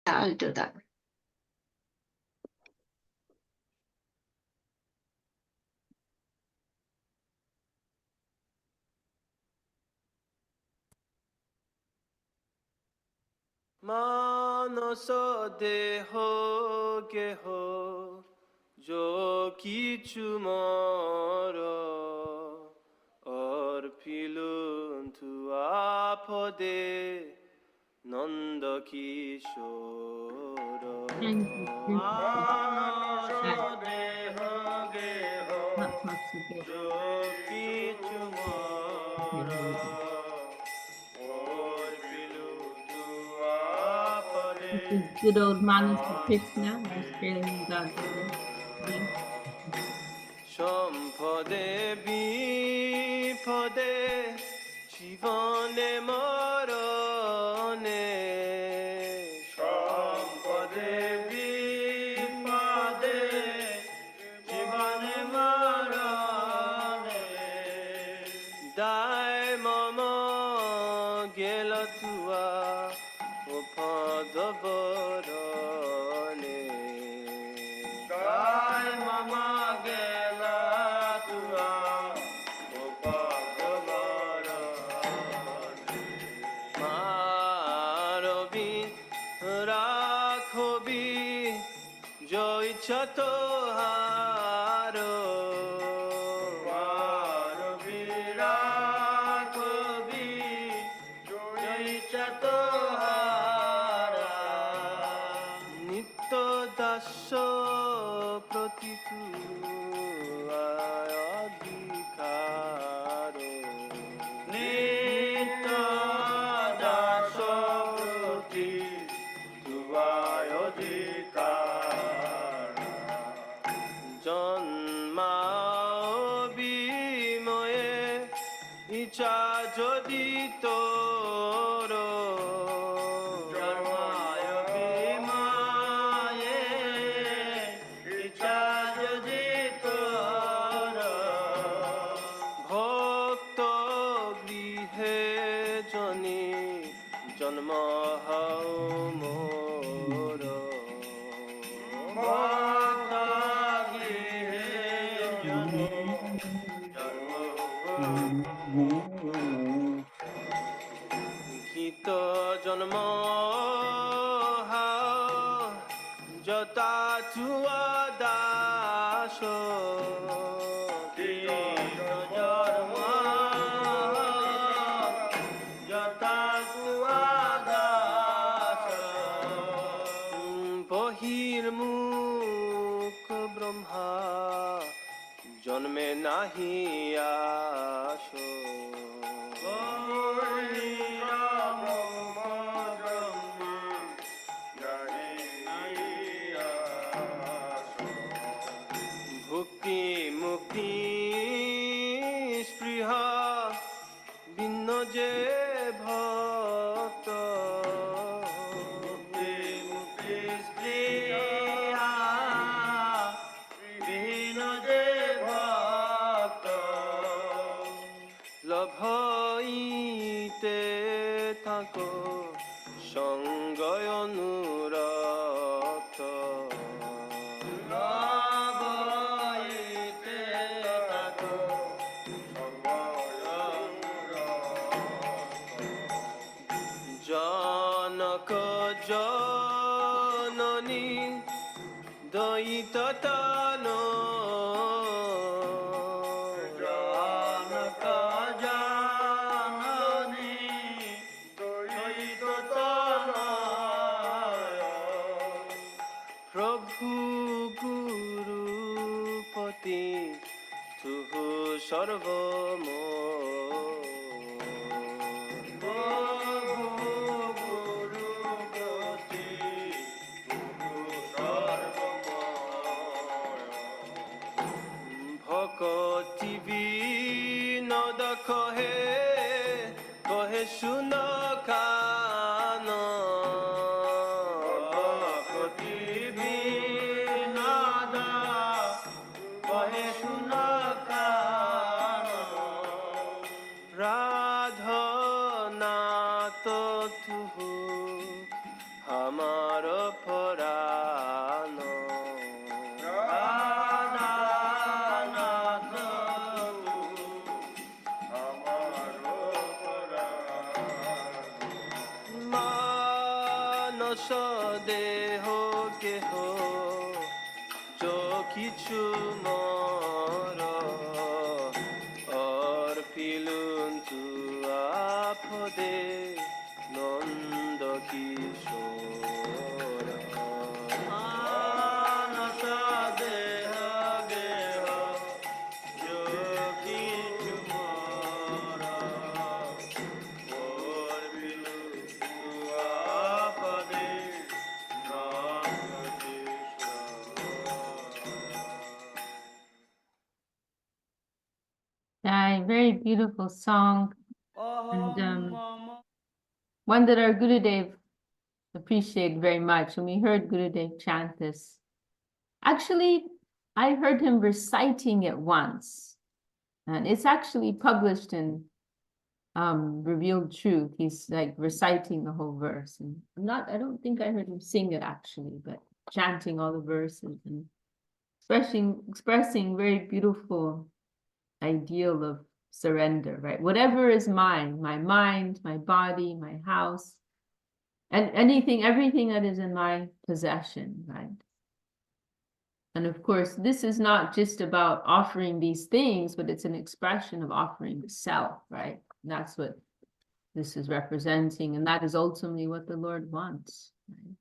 I'll do that. Manaso deho geho jo kichu moro orpilun tu apode nanda kishoro. Manaso deho geho jo kichu moro. Good old manners for Krishna, just feeling God. সম্পদে বিপদে জীবনে মরণে সম্পদে বিপদে জীবনে মরণে দায় মম গেল তুয়া পদ বরণে দায় মম গেল তুয়া পদ বরণে মারবি রাখবি জয় তোহার মারবি রাখবি জয় তোহার নিত্য দাস প্রতি অধিকার নিত্য দাস প্রতি অধিকার জন্মাও বিময়ে ইচ্ছা যদি তোর জন্মায় বিময়ে ইচ্ছা যদি তোর ভক্ত গৃহে জনি জন্ম হও মোর ভক্ত গৃহে জনি জন্ম গীত জন্ম হাও যতা চুয়া দাস জন্ম যতা চুয়া দাস বহির্মুখ ব্রহ্মা জন্মে নাহি আস ভক্তি মুক্তি স্পৃহা ভিন্ন যে ভক্ত ভক্তি মুক্তি স্পৃহা ভিন্ন যে ভক্ত লভইতে থাকো সঙ্গ অনুরক্ত লভইতে থাকো সঙ্গ অনুরক্ত জনক জননী দয়িত তনো জনক জননী দয়িত তনো প্রভু গুরুপতি তুহু সর্বমোর ভক্তিবিনোদ কহে কহে শুন কান ভক্তিবিনোদ কহে শুন কান স্বদেহ কেহ কিছু মর অর্পিলুন তু আপদে নন্দ কিশোর মানস দেহ গেহ কিছু মর অর্পিলুন তু আপদে Nanda Very beautiful song, and one that our Gurudev appreciated very much. When we heard Gurudev chant this, actually, I heard him reciting it once, and it's actually published in Revealed Truth. He's like reciting the whole verse, and I don't think I heard him sing it actually, but chanting all the verses and expressing very beautiful ideal of surrender, right? Whatever is mine, my mind, my body, my house, and everything that is in my possession, right? And of course, this is not just about offering these things, but it's an expression of offering the self, right? And that's what this is representing, and that is ultimately what the Lord wants, right?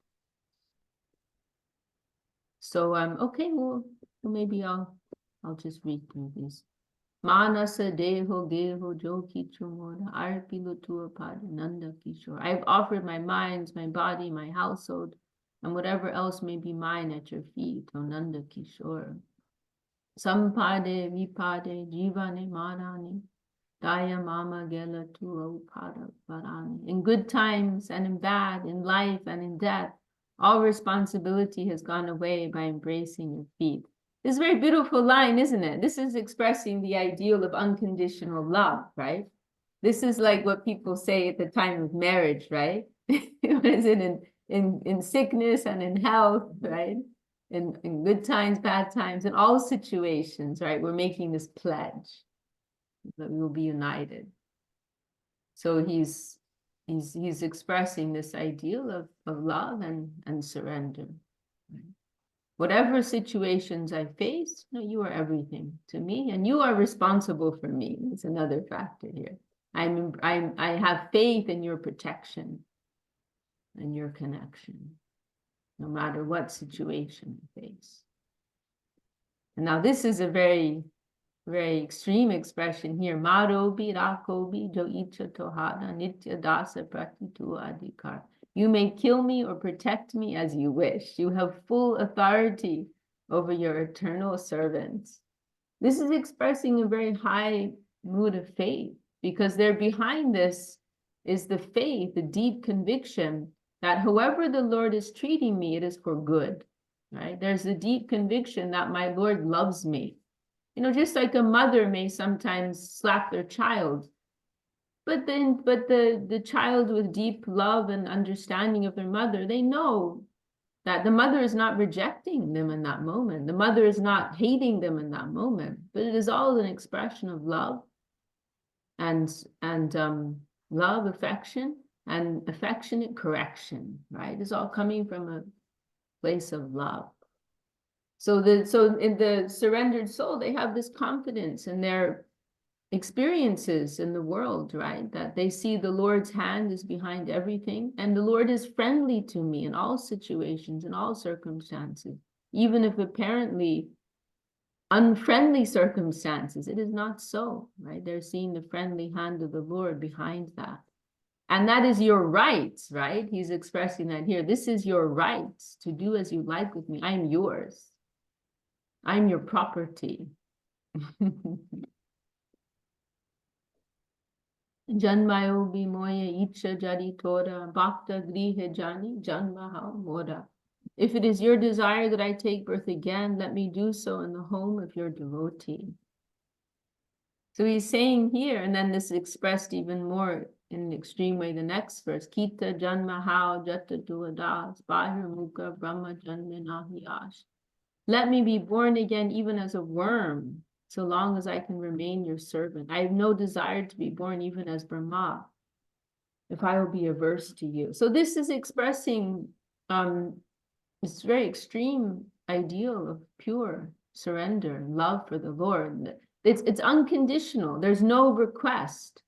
So okay, well maybe I'll just read through these. Manasa deho geho joki chumora arpilutua nanda kishore. I've offered my mind, my body, my household, and whatever else may be mine at your feet, O Nanda Kishore. Sampade vipade jivane marani daya mama gela tua upada varani. In good times and in bad, in life and in death, all responsibility has gone away by embracing your feet. This is a very beautiful line, isn't it? This is expressing the ideal of unconditional love, right? This is like what people say at the time of marriage, right? What is it in sickness and in health, right? In good times, bad times, in all situations, right? We're making this pledge that we will be united. So he's expressing this ideal of love and surrender. Right? Whatever situations I face, you are everything to me, and you are responsible for me. That's another factor here. I have faith in your protection and your connection, no matter what situation I face. And now this is a very, very extreme expression here. Marobi rakobi jo icha tohada nitya dasa pratitu adhikar. You may kill me or protect me as you wish. You have full authority over your eternal servants. This is expressing a very high mood of faith, because there behind this is the faith, the deep conviction that however the Lord is treating me, it is for good, right? There's a deep conviction that my Lord loves me. Just like a mother may sometimes slap their child, but the child with deep love and understanding of their mother, they know that the mother is not rejecting them in that moment. The mother is not hating them in that moment, but it is all an expression of love and love, affection, and affectionate correction, right? It's all coming from a place of love. So in the surrendered soul, they have this confidence in their experiences in the world, right? That they see the Lord's hand is behind everything, and the Lord is friendly to me in all situations, in all circumstances, even if apparently unfriendly circumstances. It is not so, right? They're seeing the friendly hand of the Lord behind that. And that is your right, right? He's expressing that here. This is your right to do as you like with me. I'm yours. I'm your property. Janmayo bimoya icha jari tora bhakta grihe jani janmaha mora. If it is your desire that I take birth again, let me do so in the home of your devotee. So he's saying here, and then this is expressed even more in an extreme way, the next verse, Kita janmahao jata duadas bahir mukha brahma janminahiyash. Let me be born again even as a worm, so long as I can remain your servant. I have no desire to be born even as Brahma, if I will be averse to you. So this is expressing It's very extreme ideal of pure surrender, love for the Lord. It's unconditional. There's no request,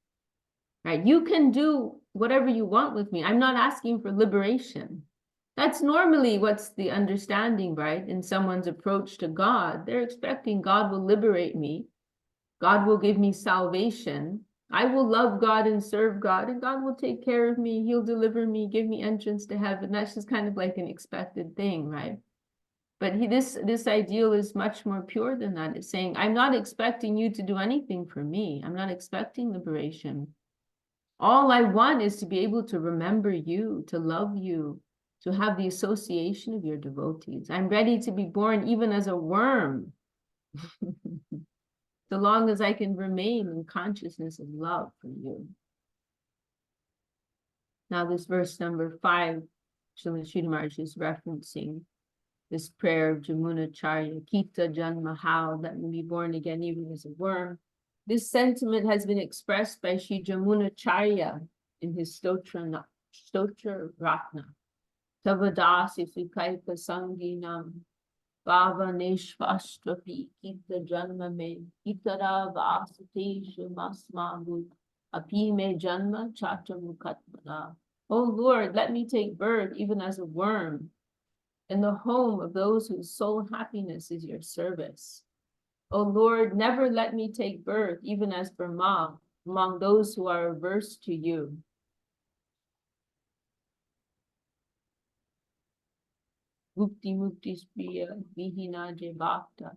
right? You can do whatever you want with me. I'm not asking for liberation. That's normally what's the understanding, right? In someone's approach to God, they're expecting God will liberate me. God will give me salvation. I will love God and serve God, and God will take care of me. He'll deliver me, give me entrance to heaven. That's just kind of like an expected thing, right? But this ideal is much more pure than that. It's saying, I'm not expecting you to do anything for me. I'm not expecting liberation. All I want is to be able to remember you, to love you, to have the association of your devotees. I'm ready to be born even as a worm, so long as I can remain in consciousness of love for you. Now this verse number 5, Srila Sridhar Maharaj is referencing this prayer of Jamunacharya, Kita Janma, how let me be born again even as a worm. This sentiment has been expressed by Sri Jamunacharya in his Stotra Ratna. Tavadasi Fikaipa Sanginam Bhava Neshvastrapi Kita Janma Me Itara Vasateshu Masmagu Apime Janma Chatamukatmana. Oh Lord, let me take birth even as a worm in the home of those whose sole happiness is your service. O Lord, never let me take birth, even as Brahma, among those who are averse to you. Mukti Mukti Spriya Vihina Je Bhakta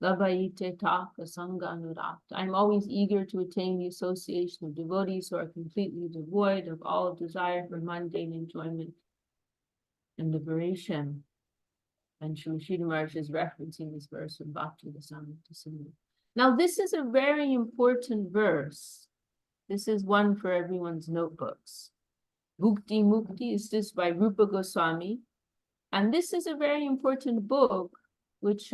Labhaite Taka Sangha Anurakta. I'm always eager to attain the association of devotees who are completely devoid of all desire for mundane enjoyment and liberation. And Srila Sridhar Maharaj is referencing this verse from Bhaktivinod. Now, this is a very important verse. This is one for everyone's notebooks. Bhukti Mukti is this by Rupa Goswami. And this is a very important book, which,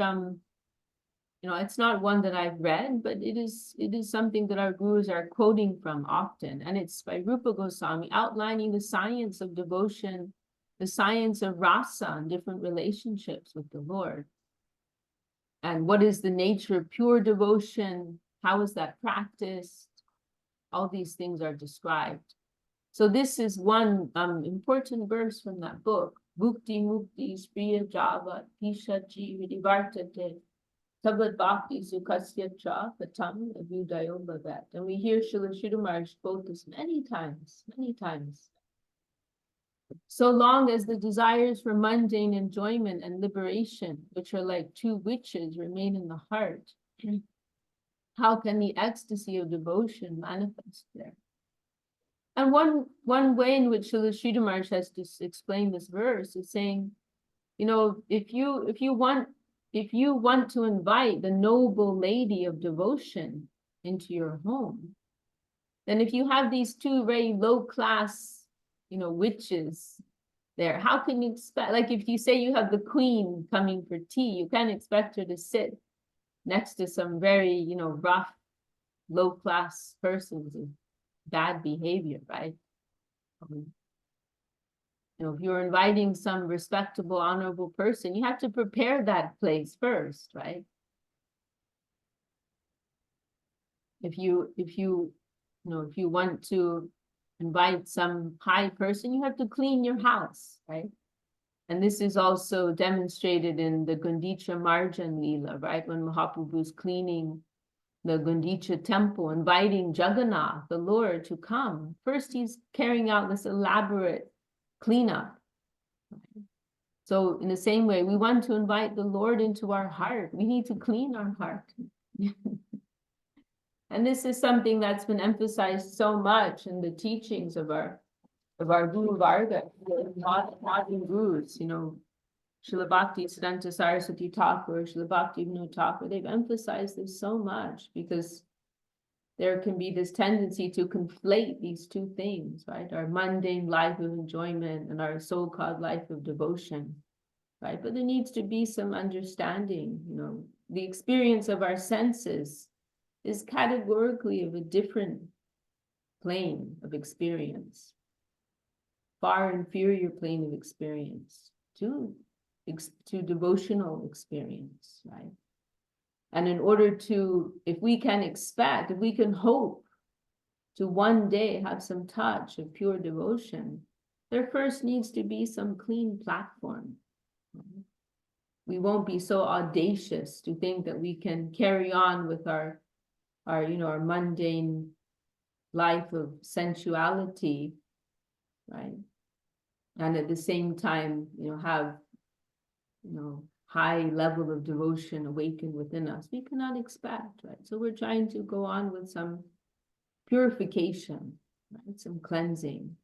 it's not one that I've read, but it is something that our gurus are quoting from often. And it's by Rupa Goswami, outlining the science of devotion, the science of rasa and different relationships with the Lord. And what is the nature of pure devotion? How is that practiced? All these things are described. So this is one important verse from that book. Bhukti Mukti Spriya Java Pisha Jividi Vartate Tabad Bhakti Sukasya Cha Patam Abhudayo Bhavat. And we hear Srila Sridhar Maharaj quote this many times. So long as the desires for mundane enjoyment and liberation, which are like two witches, remain in the heart, how can the ecstasy of devotion manifest there? And one way in which Srila Sridhar Maharaj has to explain this verse is saying, if you want to invite the noble lady of devotion into your home, then if you have these two very low class witches there, how can you expect, like if you say you have the queen coming for tea, you can't expect her to sit next to some very, rough, low class persons of bad behavior, right? If you're inviting some respectable, honorable person, you have to prepare that place first, right? If you want to invite some high person, you have to clean your house, right? And this is also demonstrated in the Gundicha Marjan Leela, right? When Mahaprabhu's cleaning the Gundicha temple, inviting Jagannath, the Lord, to come. First, he's carrying out this elaborate cleanup. So in the same way, we want to invite the Lord into our heart. We need to clean our heart. And this is something that's been emphasized so much in the teachings of our Guru Varga, modern gurus, Srila Bhakti Siddhanta Saraswati Thakur, Srila Bhaktivinod Thakur, they've emphasized this so much because there can be this tendency to conflate these two things, right? Our mundane life of enjoyment and our so-called life of devotion, right? But there needs to be some understanding, the experience of our senses is categorically of a different plane of experience. far inferior plane of experience to devotional experience, right? And in order to, if we can hope to one day have some touch of pure devotion, there first needs to be some clean platform. We won't be so audacious to think that we can carry on with our mundane life of sensuality, right? And at the same time, have, high level of devotion awakened within us. We cannot expect, right? So we're trying to go on with some purification, right? Some cleansing.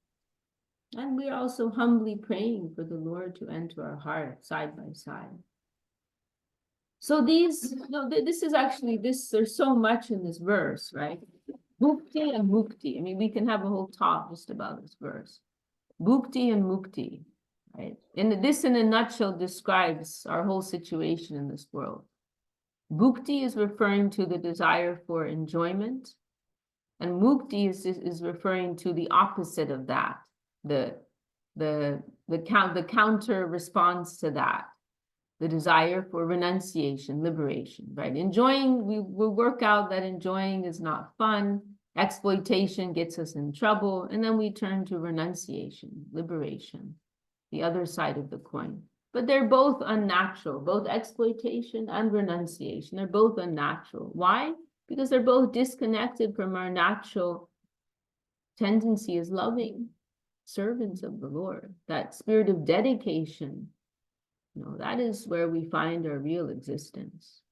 And we're also humbly praying for the Lord to enter our heart side by side. So this is actually, there's so much in this verse, right? Bhukti and mukti. I mean, we can have a whole talk just about this verse. Bhukti and mukti, right? And this in a nutshell describes our whole situation in this world. Bhukti is referring to the desire for enjoyment, and mukti is referring to the opposite of that, the counter response to that, the desire for renunciation, liberation, right? Enjoying, we work out that enjoying is not fun, exploitation gets us in trouble, and then we turn to renunciation, liberation, the other side of the coin. But they're both unnatural, both exploitation and renunciation, they're both unnatural. Why? Because they're both disconnected from our natural tendency as loving servants of the Lord, that spirit of dedication. That is where we find our real existence.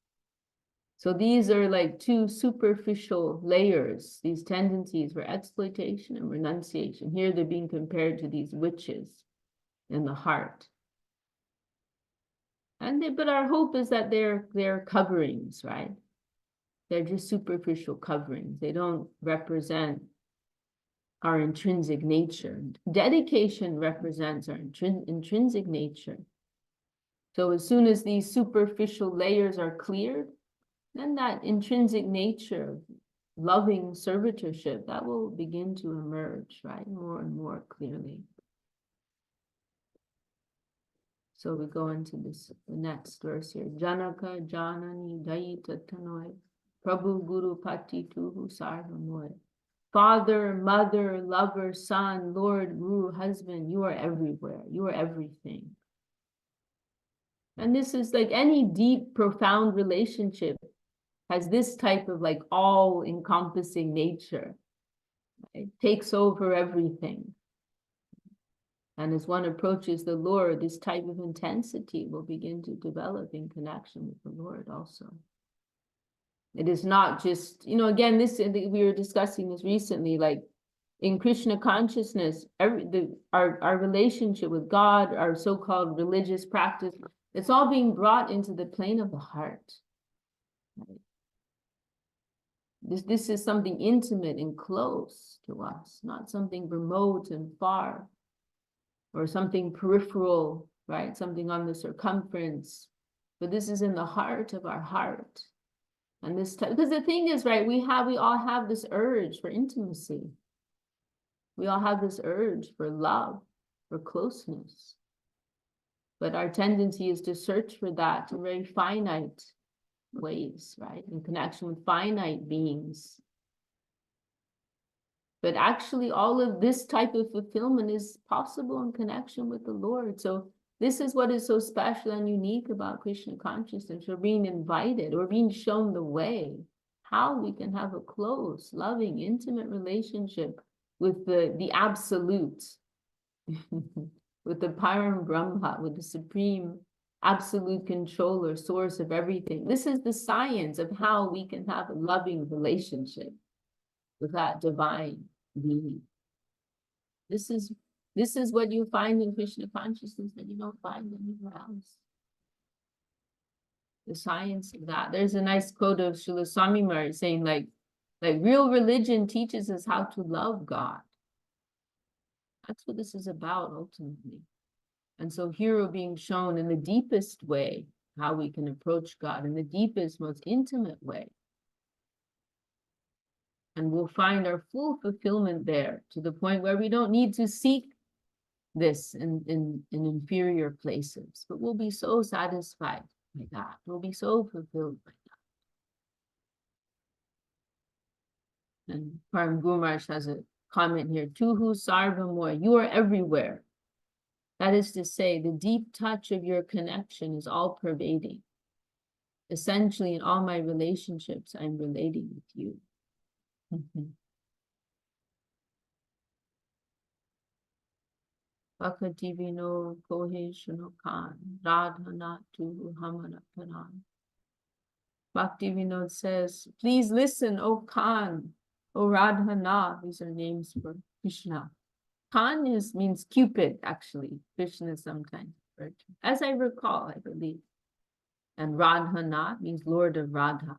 So these are like two superficial layers, these tendencies for exploitation and renunciation. Here they're being compared to these witches in the heart. But our hope is that they're coverings, right? They're just superficial coverings. They don't represent our intrinsic nature. Dedication represents our intrinsic nature. So as soon as these superficial layers are cleared, then that intrinsic nature of loving servitorship, that will begin to emerge, right? More and more clearly. So we go into the next verse here. Janaka Janani Daita Tanoi Prabhu Guru Pati Tuhu Sarvamoy. Father, mother, lover, son, Lord, Guru, husband, you are everywhere. You are everything. And this is like any deep, profound relationship has this type of like all-encompassing nature. It takes over everything. And as one approaches the Lord, this type of intensity will begin to develop in connection with the Lord also. It is not just, again, we were discussing this recently, like in Krishna consciousness, our relationship with God, our so-called religious practice, it's all being brought into the plane of the heart. Right? This is something intimate and close to us, not something remote and far, or something peripheral, right? Something on the circumference. But this is in the heart of our heart. And this because the thing is, right, we all have this urge for intimacy. We all have this urge for love, for closeness. But our tendency is to search for that in very finite ways, right? In connection with finite beings. But actually, all of this type of fulfillment is possible in connection with the Lord. So this is what is so special and unique about Krishna consciousness. We're being invited, or being shown the way, how we can have a close, loving, intimate relationship with the absolute, with the Param Brahma, with the supreme absolute controller, source of everything. This is the science of how we can have a loving relationship with that divine being. This is what you find in Krishna consciousness that you don't find anywhere else. The science of that. There's a nice quote of Srila Swami Maharaj saying, like real religion teaches us how to love God. That's what this is about ultimately. And so here we're being shown in the deepest way how we can approach God, in the deepest, most intimate way. And we'll find our full fulfillment there, to the point where we don't need to seek this in inferior places, but we'll be so satisfied by that. We'll be so fulfilled by that. And Param Gumarsh has a comment here, Tuhu Sarvamoy, you are everywhere. That is to say, the deep touch of your connection is all pervading. Essentially, in all my relationships, I'm relating with you. Bhaktivinod Kohe Shunokan, Radhana tu Hamana Paran. Bhaktivinod says, please listen, O Khan, O Radhana. These are names for Krishna. Khan means Cupid, actually. Krishna sometimes referred to, as I recall, I believe. And Radhana means Lord of Radha.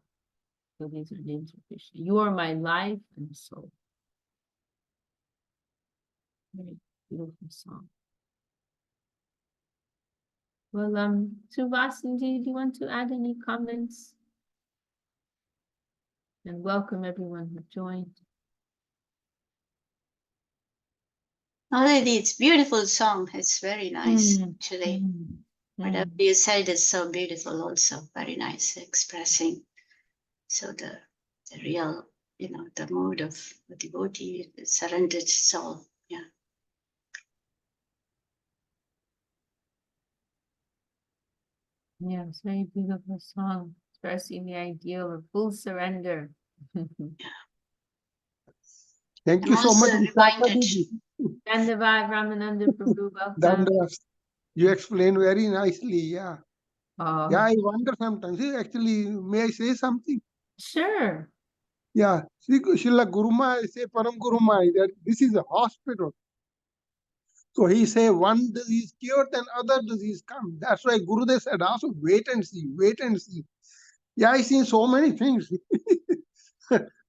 So these are names of Krishna. You are my life and soul. Very beautiful song. Well, Suvasanji, do you want to add any comments? And welcome everyone who joined. Already, it's beautiful song. It's very nice, actually. Whatever you said is so beautiful also. Very nice expressing. So the real, the mood of the devotee, the surrendered soul. Yeah. Yes, very beautiful song, expressing the ideal of full surrender. Thank you so much. Dandavad Ramananda Prabhu, welcome. Dandavad. You explained very nicely, yeah. Oh. Yeah, I wonder sometimes. Actually, may I say something? Sure. Yeah, Srila Guruma say Param Guruma that this is a hospital. So he say one disease cured, then other disease come. That's why Gurudev said also wait and see, wait and see. Yeah, I seen so many things.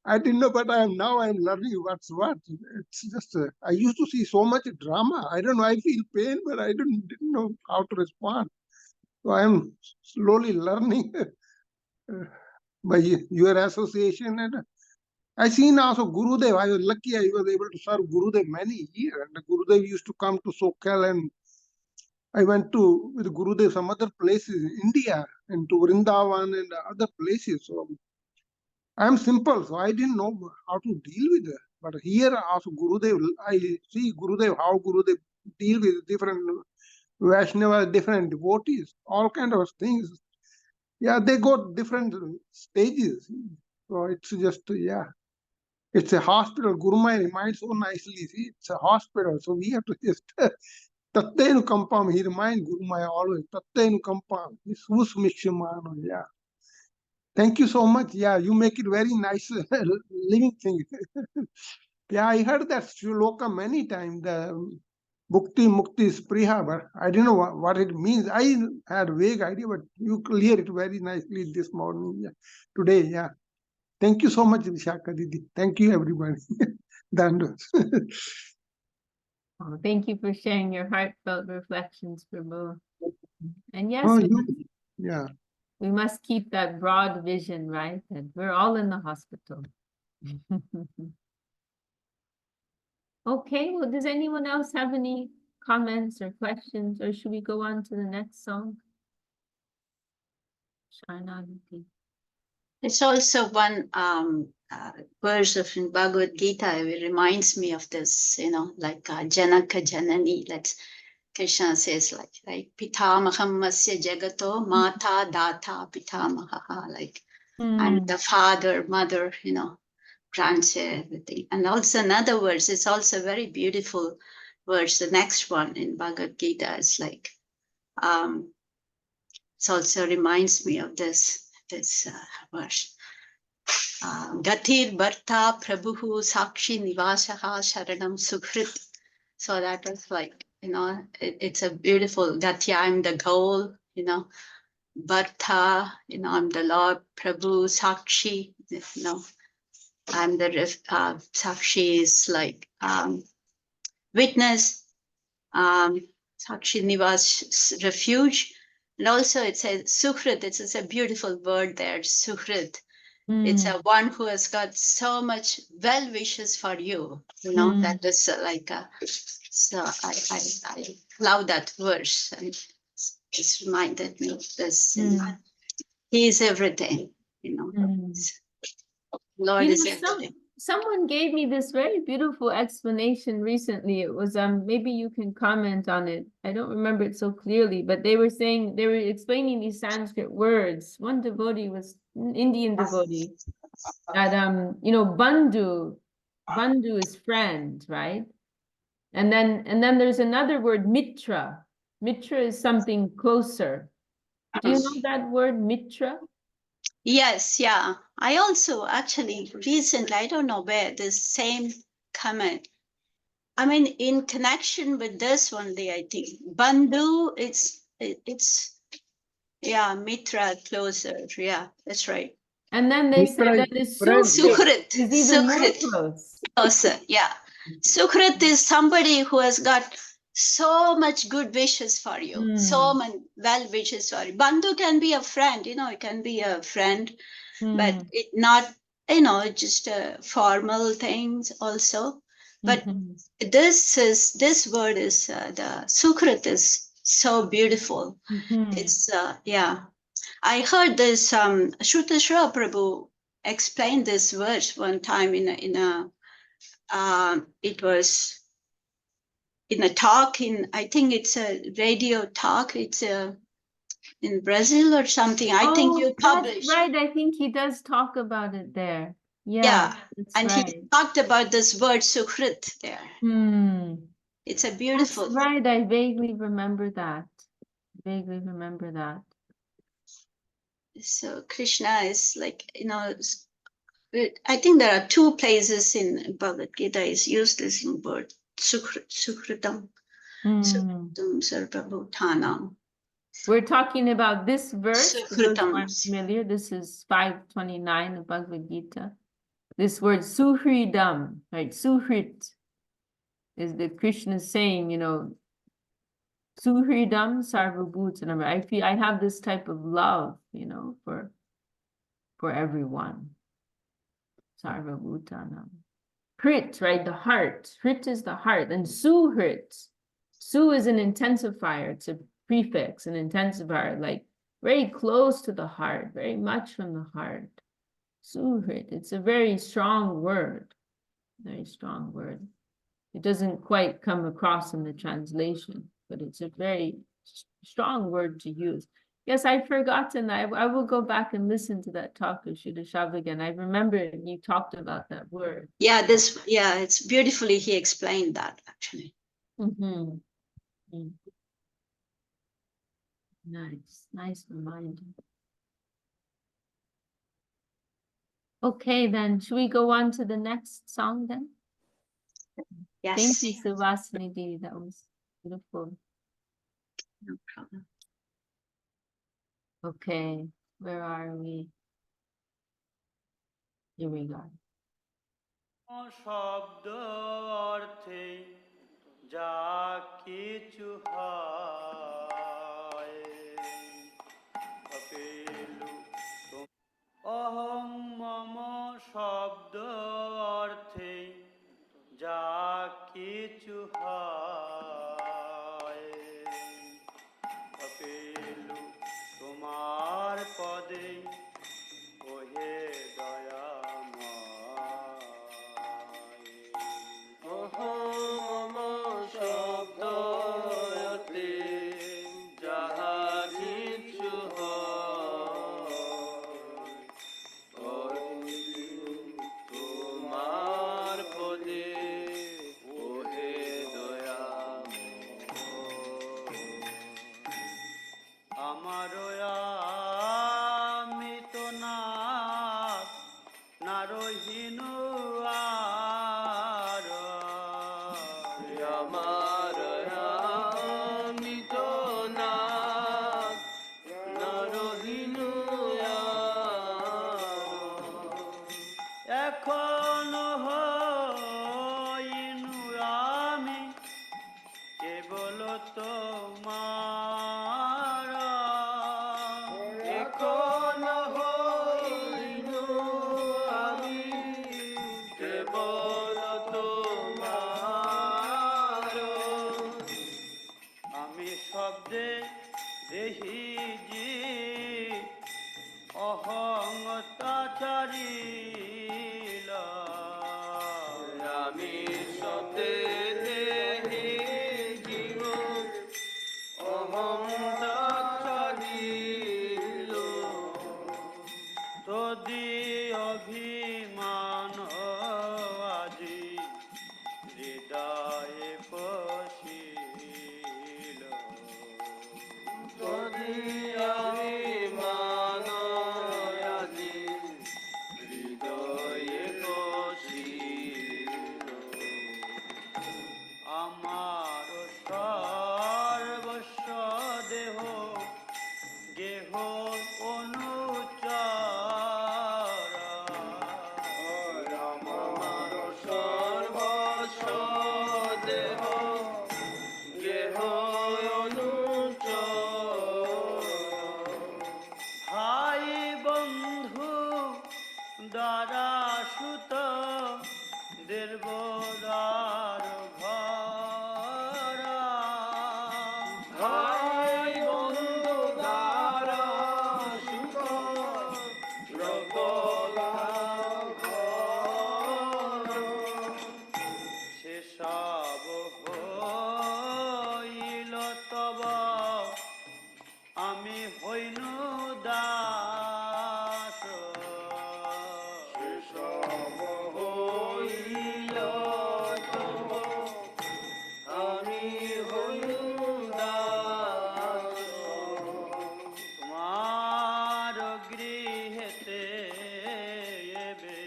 I didn't know, but I'm learning what's what. It's just I used to see so much drama. I don't know. I feel pain, but I didn't know how to respond. So I'm slowly learning by your association, and I seen also Gurudev. I was lucky. I was able to serve Gurudev many years. And Gurudev used to come to Sokal, and I went to with Gurudev some other places in India and to Vrindavan and other places. So I'm simple, so I didn't know how to deal with it. But here also Gurudev, I see Gurudev, how Gurudev deal with different Vaishnavas, different devotees, all kind of things. Yeah, they go different stages. So it's just, yeah, it's a hospital. Gurumai reminds so nicely, see, it's a hospital. So we have to just, Tattenu Kampam, he reminds Gurumai always, Tattenu Kampam, it's Usmishamano, yeah. Thank you so much. Yeah, you make it very nice living thing. Yeah, I heard that shloka many times, the Bhukti Mukti Spriha, but I didn't know what it means. I had a vague idea, but you clear it very nicely this morning, yeah. Today, yeah. Thank you so much, Vishaka Didi. Thank you, everybody. Dandos. Oh, thank you for sharing your heartfelt reflections, Prabhu. And yes, yeah. We must keep that broad vision, right? That we're all in the hospital. Okay, well, does anyone else have any comments or questions, or should we go on to the next song? Sharanagati. It's also one verse of in Bhagavad Gita. It reminds me of this, like Janaka Janani. Let's Krishna says like, right? Pitamaham masya jagato mata data pitamaha, like I'm the father, mother, grandshare, everything. And also another verse, it's also a very beautiful verse. The next one in Bhagavad Gita is like, it also reminds me of this verse. Gatir Bharta Prabhuhu Sakshi Nivasaha Sharanam Sukhrit. So that was like, it's a beautiful Gati, I'm the goal, Bharta, I'm the Lord, Prabhu Sakshi, I'm the Sakshi is like witness, Sakshi Nivas refuge. And also it says Sukhrit, it's a beautiful word there, Sukhrit. It's a one who has got so much well wishes for you, that is like So I love that verse, and it's reminded me of this. He is everything, you know. Lord You is know, everything. someone gave me this very beautiful explanation recently. It was maybe you can comment on it. I don't remember it so clearly, but they were explaining these Sanskrit words. One devotee was an Indian devotee that you know, bandhu is friend, right? And then there's another word, mitra. Mitra is something closer. Do you know that word, mitra? Yes, yeah. I also actually recently, I don't know where, the same comment. I mean, in connection with this one, I think bandhu, it's yeah, mitra, closer. Yeah, that's right. And then they Mitra said is that the friend. Sukrit, is even more Sukrit, close. closer. Yeah, Sukrit is somebody who has got so much good wishes for you, so many well wishes for you. Bandhu can be a friend, you know, it can be a friend, but it not, you know, just formal things also. But this word is the Sukrit is so beautiful. It's yeah. I heard this Shrutashrava Prabhu explained this verse one time in a it was in a talk in, I think it's a radio talk. It's in Brazil or something. I think you That's published. right. I think he does talk about it there. Yeah, Yeah, that's and right. he talked about this word Sukrit there. It's a That's beautiful. right. I vaguely remember that. Vaguely remember that. So Krishna is like, you know, I think there are two places in Bhagavad Gita is used this in word Sukritam. Sukritam Sarvabhutanam. We're talking about this verse. For those who Sukritam. aren't familiar, this is 529 of Bhagavad Gita. This word suhridam, right? Suhrit is the Krishna saying, you know, suhridam sarvabhutanam. I feel I have this type of love, you know, for everyone. Sarvabhutanam. Hrit, right? The heart. Hrit is the heart. And suhrit. Su is an intensifier. It's a prefix, an intensifier, like very close to the heart, very much from the heart. Suhrit. It's a very strong word. Very strong word. It doesn't quite come across in the translation, but it's a very strong word to use. Yes, I've forgotten. I will go back and listen to that talk of Shudashava again. I remember you talked about that word. Yeah, it's beautifully he explained that actually. Nice reminder. Okay, then should we go on to the next song then? Yes. Thank you, Savasini Devi. That was beautiful. No problem. Okay, where are we? Here we go. শব্দ অর্থে যা কিছু হয় অপেলু অহং মম শব্দ অর্থে যা কিছু হয় অপেলু তোমার পদে ওহে দয়াময় অহং মম শব্দ অর্থে যাহা কিছু তোমার পদে ওহে দয়াময় আমারো আমি তো না নারহীন আর আমার আমি তো না নারহীন এখন হইনু আমি কেবল তোমার দেহি জি অহংতাচারিল আমি সতে দেহি জীব অহংতাচারিল তদি অভিমান আজি হৃদয়ে পশিল তদি অভিমান আজি হৃদয়ে পশিল আমার সর্বস্ব দেহ গেহ অনুচারা আমার সর্বস্ব দেহ গেহ অনুচারা ভাই বন্ধু দ্বারা সুত দেবদার ঘরা ভাই বন্ধু দ্বারা সুত দেবদার ঘরা সেসব হইল তব আমি হইনু দাস সেসব হইল তব আমি হইনু দাস তোমার গৃহেতে এবে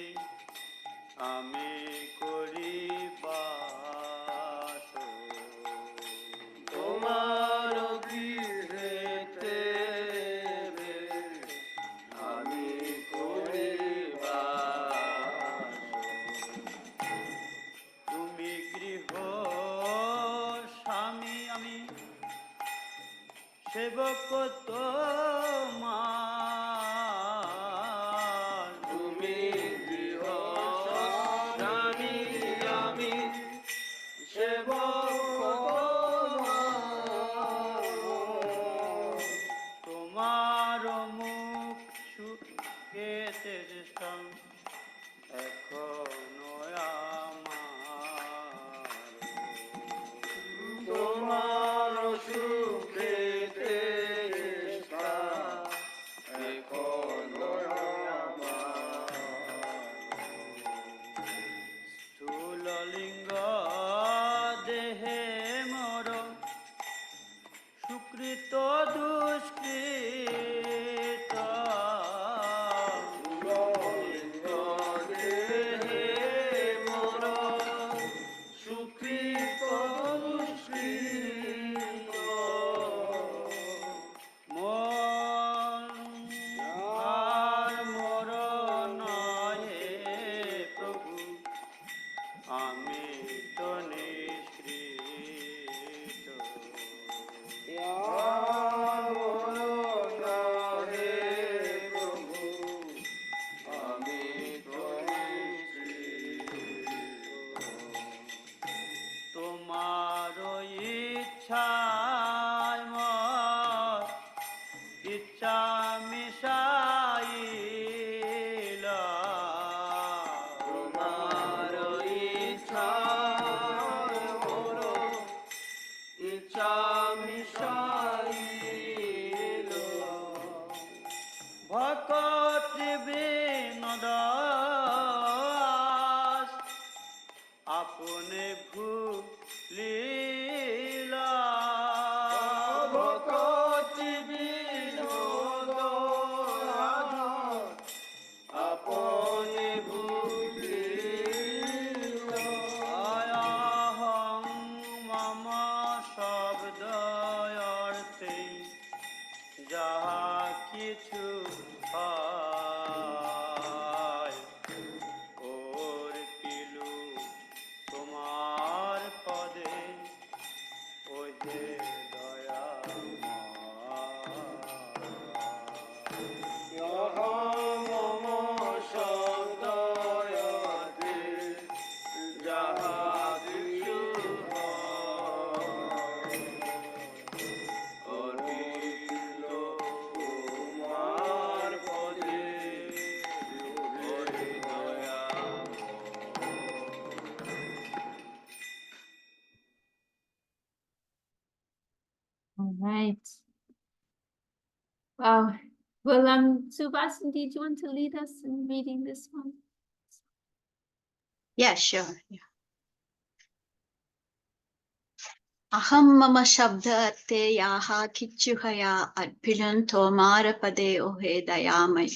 আমি করি বাস তোমার গৃহেতে আমি করি বাস তুমি গৃহ স্বামী আমি সেবক তোমার তুমি গৃহ স্বামী আমি সেবক তোমার মুখ সুখে তেজস্থান এখনো আমার তোমার সুখে তেজস্থান এখনো আমার স্থূল লিঙ্গ দেহে মর সুকৃত দুষ্কৃত লিঙ্গ দেহে মর সুকৃত দুষ্কৃত মন আর মর নহে প্রভু আমি তো নিষ্কৃত প্রভু আমি তো নিষ্কৃত তোমার ইচ্ছায় মর ইচ্ছা মিশাইল তোমার ইচ্ছা মোর ইচ্ছা মিশাইল ভক্তিবিনোদ আপনে ভুলিলা ভক্তিবিনোদ আপনে ভুলিলা আয়াহং মম শব্দ অর্থে যাহা কিছু হয় ওর পিলু তোমার পদে ওহে দয়া মম শব্দ অর্থে যাহা কিছু হয় Wow. Well, Subhasan, did you want to lead us in reading this one? Yeah, sure. Yeah. Aham mama shabda te yaha kichuhaya adpilan tomara pade ohe dayamay.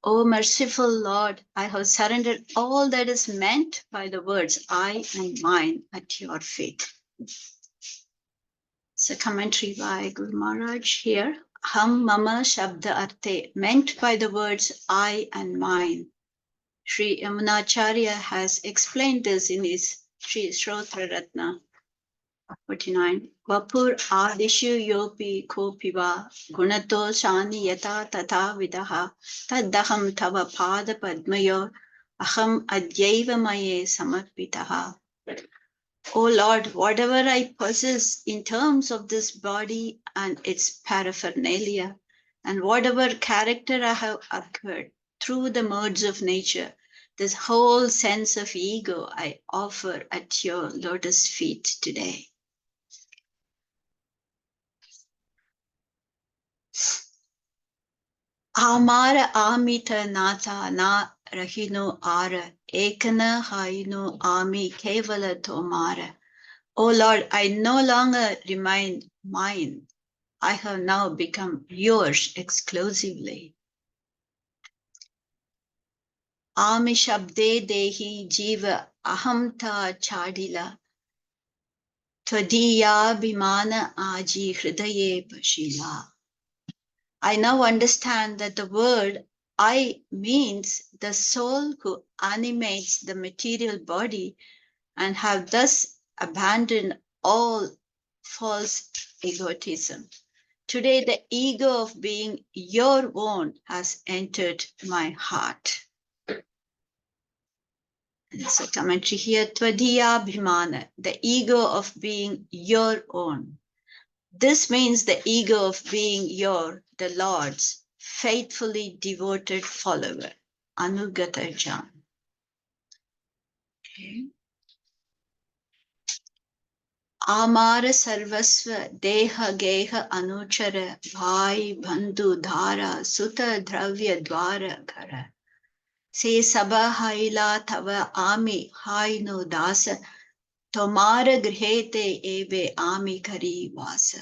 O merciful Lord, I have surrendered all that is meant by the words I and mine at your feet. It's a commentary by Guru Maharaj here. Ham mama shabda arte, meant by the words I and mine. Sri Yamunacharya has explained this in his Sri Shrotra Ratna 49. Vapur adishu yopi kopiva gunato shani yata tata vidaha taddaham tava pada padmayo aham adyaiva maye samarpitaha. O Lord, whatever I possess in terms of this body and its paraphernalia, and whatever character I have acquired through the modes of nature, this whole sense of ego I offer at your lotus feet today. Amara amita nata na rahino ara ekana haino ami kevala tomara. O Lord, I no longer remain mine. I have now become yours exclusively. Ami shabde dehi jiva ahamta chadila tvadiya bimana aji hridaye pashila. I now understand that the word I means the soul who animates the material body and have thus abandoned all false egotism. Today, the ego of being your own has entered my heart. It's a commentary here, Tvadiya Bhimana, the ego of being your own. This means the ego of being the Lord's, faithfully devoted follower, Anugata Jan. Okay. Amara sarvasva deha geha anuchara bhai bandhu dhara sutta dravya dwara kara. Se sabha haila tava ami haino dasa tomara grihete ebe ami kari vasa.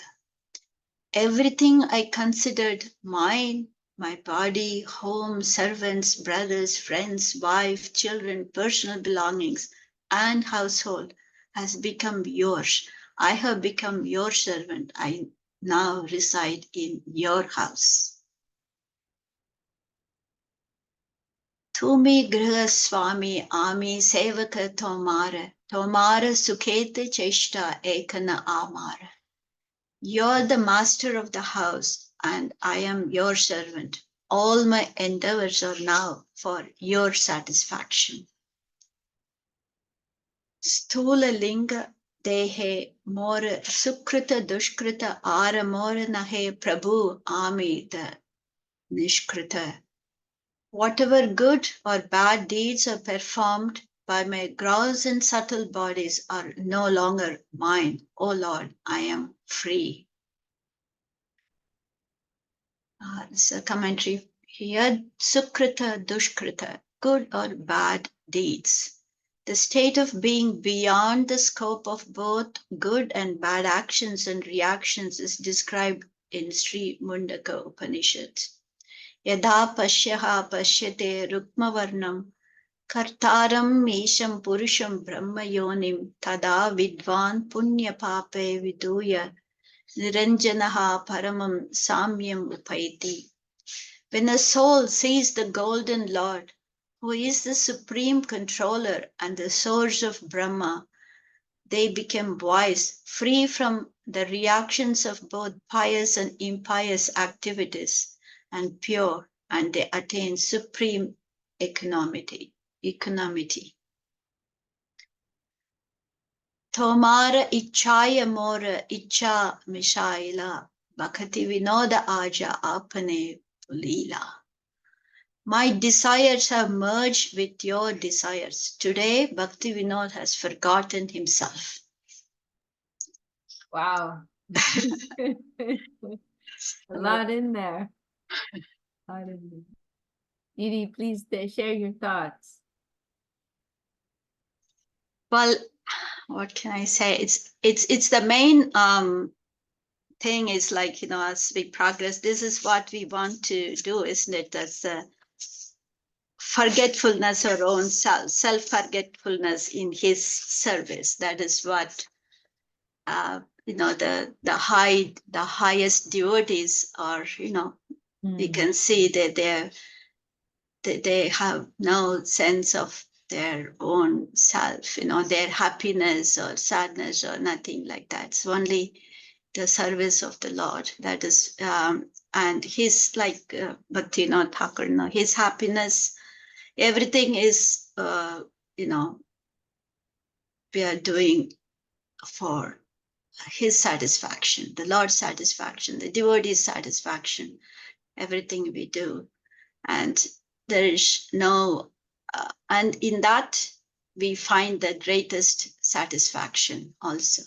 Everything I considered mine, my body, home, servants, brothers, friends, wife, children, personal belongings, and household has become yours. I have become your servant. I now reside in your house. Tumi griha swami ami sevaka tomara sukhete cheshta ekana amara. You're the master of the house, and I am your servant. All my endeavors are now for your satisfaction. Sthula linga dehe more sukrita dushkrita ara more nahe prabhu ami the nishkrita. Whatever good or bad deeds are performed by my gross and subtle bodies are no longer mine. O Lord, I am free. It's a commentary here. Sukrita, dushkrita, good or bad deeds. The state of being beyond the scope of both good and bad actions and reactions is described in Sri Mundaka Upanishad. Yada pashyaha pashyate rukmavarnam kartaram mesham purusham brahma yonim tada vidvan punya pape viduya niranjanaha paramam samyam upaiti. When a soul sees the golden Lord, who is the supreme controller and the source of Brahma, they become wise, free from the reactions of both pious and impious activities, and pure, and they attain supreme equanimity. Tomara ichaya mora icha mishaila Bhaktivinod aja apane pulila. My desires have merged with your desires. Today, Bhaktivinod has forgotten himself. Wow. A lot in there. A lot in there. Edie, please share your thoughts. Well, what can I say? It's the main thing is like, as we progress, this is what we want to do, isn't it? That's the forgetfulness of our own self-forgetfulness in his service. That is what the highest devotees are, you can see that they have no sense of their own self, their happiness or sadness or nothing like that. It's only the service of the Lord. That is, and his, like Bhaktivinod Thakur, his happiness, everything is, we are doing for his satisfaction, the Lord's satisfaction, the devotee's satisfaction, everything we do. And there is no, and in that we find the greatest satisfaction also,